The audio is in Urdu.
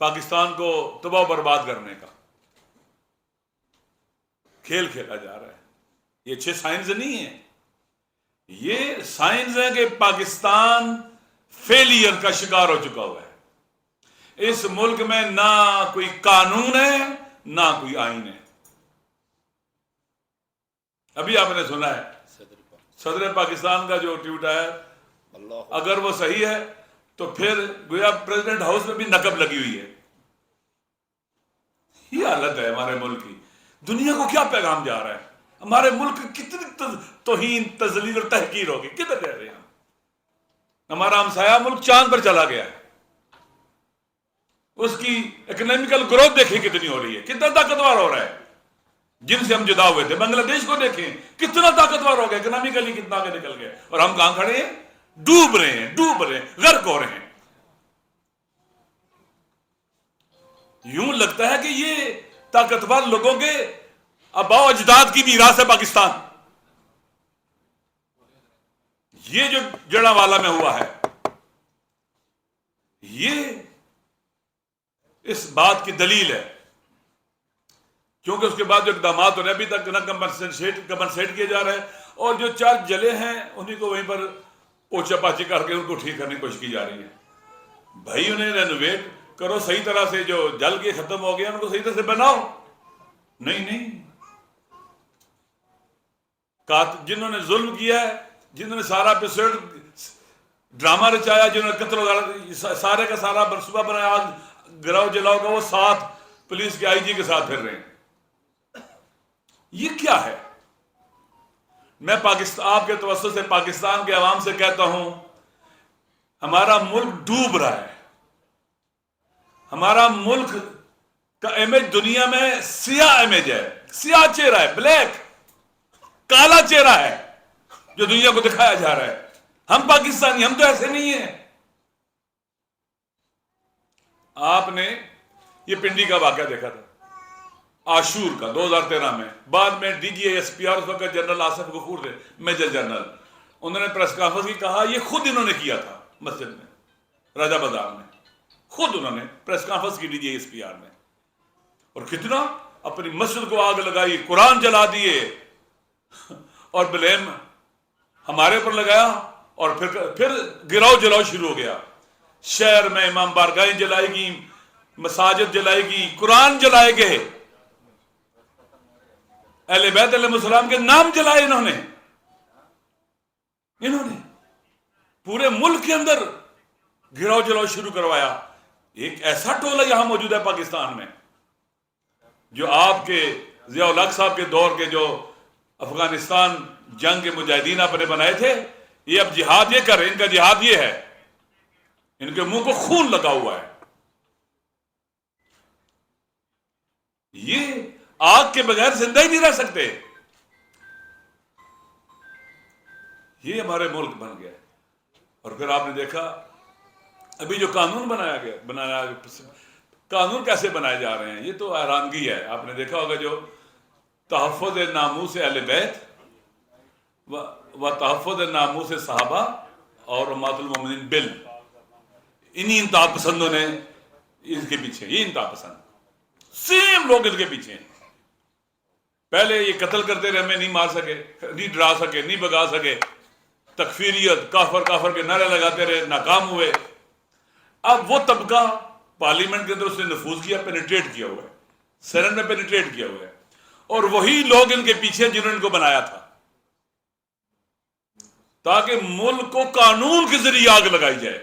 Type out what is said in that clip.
پاکستان کو تباہ و برباد کرنے کا کھیل کھیلا جا رہا ہے. یہ اچھے سائنس نہیں ہے، یہ سائنس ہے کہ پاکستان فیلئر کا شکار ہو چکا ہوا ہے. اس ملک میں نہ کوئی قانون ہے نہ کوئی آئین ہے. ابھی آپ نے سنا ہے صدر پاکستان کا جو ٹویٹ ہے، اگر وہ صحیح ہے تو پھر گویا پریزیڈنٹ ہاؤس میں بھی نقب لگی ہوئی ہے. یہ حالت ہے ہمارے ملک کی. دنیا کو کیا پیغام جا رہا ہے؟ ہمارے ملک کی کتنی توہین، تذلیل اور تحقیر ہوگی. کدھر رہ رہے ہیں ہم؟ ہمارا ہمسایہ ملک چاند پر چلا گیا ہے. اس کی اکنامیکل گروتھ دیکھیں کتنی ہو رہی ہے، کتنا طاقتور ہو رہا ہے. جن سے ہم جدا ہوئے تھے، بنگلہ دیش کو دیکھیں کتنا طاقتور ہو گیا، اکنامیکلی کتنا آگے نکل گیا. اور ہم کہاں کھڑے ہیں؟ ڈوب رہے ہیں، غرق ہو رہے ہیں. یوں لگتا ہے کہ یہ طاقتور لوگوں کے آباء و اجداد کی میراث ہے پاکستان. یہ جو جڑاوالا میں ہوا ہے، یہ اس بات کی دلیل ہے. کیونکہ اس کے بعد جو اقدامات ہو رہے ہیں ابھی تک نہ کمپنسیٹ کیے جا رہے ہیں، اور جو چار جلے ہیں انہیں کو وہیں پر پوچھا پاچی کر کے ان کو ٹھیک کرنے کی کوشش کی جا رہی ہے. بھائی انہیں رینوویٹ کرو صحیح طرح سے. جو جل کے ختم ہو گیا ان کو صحیح طرح سے بناؤ. نہیں، جنہوں نے ظلم کیا ہے، جنہوں نے سارا ایپیسوڈ ڈرامہ رچایا، جنہوں نے قتل وغیرہ سارے کا سارا منصوبہ بنایا، آج گراؤ جلاؤ کا وہ ساتھ پولیس کے آئی جی کے ساتھ پھر رہے ہیں. یہ کیا ہے؟ میں آپ کے توسط سے پاکستان کے عوام سے کہتا ہوں، ہمارا ملک ڈوب رہا ہے. ہمارا ملک کا امیج دنیا میں سیاہ امیج ہے، سیاہ چہرہ ہے، بلیک، کالا چہرہ ہے جو دنیا کو دکھایا جا رہا ہے. ہم پاکستانی، ہم تو ایسے نہیں ہیں. آپ نے یہ پنڈی کا واقعہ دیکھا تھا عاشور کا 2013 میں. بعد میں D G S P R اس وقت جنرل آصف غفور تھے، میجر جنرل. انہوں نے پریس کانفرنس کی کہا یہ خود انہوں نے کیا تھا مسجد میں راجہ بازار میں. خود انہوں نے پریس کانفرنس کی D G S P R میں. اور کتنا اپنی مسجد کو آگ لگائی، قرآن جلا دیے اور بلیم ہمارے اوپر لگایا. اور پھر گراؤ جلاؤ شروع ہو گیا. شہر میں امام بارگاہیں جلائی گی، مساجد جلائی گی، قرآن جلائے گئے، اہل بیت علیہ السلام کے نام جلائے. انہوں نے پورے ملک کے اندر گراؤ جلاؤ شروع کروایا. ایک ایسا ٹولہ یہاں موجود ہے پاکستان میں جو آپ کے ضیاء الحق صاحب کے دور کے جو افغانستان جنگ کے مجاہدین آپ نے بنائے تھے، یہ اب جہاد یہ کر رہے ہیں. ان کا جہاد یہ ہے، ان کے منہ کو خون لگا ہوا ہے. یہ آگ کے بغیر زندہ ہی نہیں رہ سکتے. یہ ہمارے ملک بن گیا. اور پھر آپ نے دیکھا ابھی جو قانون بنایا قانون کیسے بنائے جا رہے ہیں، یہ تو حیرانگی ہے. آپ نے دیکھا ہوگا جو تحفظ ناموس اہل بیت و تحفظ ناموس صحابہ اور امہات المومنین بل، انہی انتہا پسندوں نے اس کے پیچھے، یہ انتہا پسند سیم لوگ اس کے پیچھے ہیں. پہلے یہ قتل کرتے رہے، ہمیں نہیں مار سکے، نہیں ڈرا سکے، نہیں بگا سکے. تکفیریت، کافر کے نعرے لگاتے رہے، ناکام ہوئے. اب وہ طبقہ پارلیمنٹ کے اندر اس نے نفوذ کیا، پینیٹریٹ کیا ہوا ہے، سینٹ میں پینیٹریٹ کیا ہوا ہے. اور وہی لوگ ان کے پیچھے جنہوں نے ان کو بنایا تھا تاکہ ملک کو قانون کے ذریعے آگ لگائی جائے.